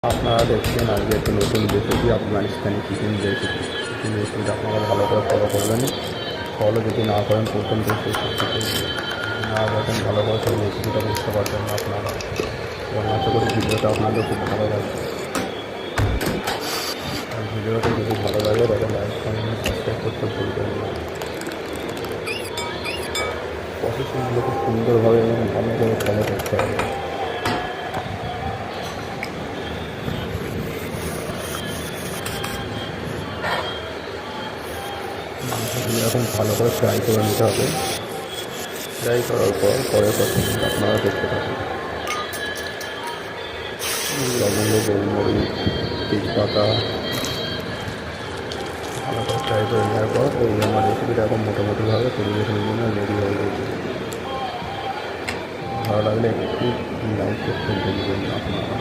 আপনারা দেখছেন আজকে একটি নতুন recipe Afghanistani chicken recipe. Chicken রেসিপিটা আপনারা ভালো করে ফলো করবেন। ফলো যদি না করেন প্রথম থেকে না দেখেন ভালো করে সেই রেসিপিটা বুঝতে পারবেন না আপনারা। এবং আশা করি ভিডিওটা আপনাদের খুব ভালো লাগবে। আর ভিডিওটা যদি ভালো লাগে তাহলে লাইক কমেন্ট সাবস্ক্রাইব করতে ভুলবেন না। প্রসেসিংগুলো খুব সুন্দরভাবে এবং ভালোভাবে ফলো করতে হবে। মাংসগুলো এখন ভালো করে ফ্রাই করে নিতে হবে। ফ্রাই করার পর পরের প্রসেসিং আপনারা দেখতে পাবেন। লবঙ্গ, গোলমরিচ, তেজপাতা ভালো করে ফ্রাই করে নেওয়ার পর এই আমার রেসিপিটা এখন মোটামুটিভাবে পরিবেশনের জন্য রেডি হয়ে গেছে। ভালো লাগলে একটু লাইক করতে ভুলবেন না আপনারা।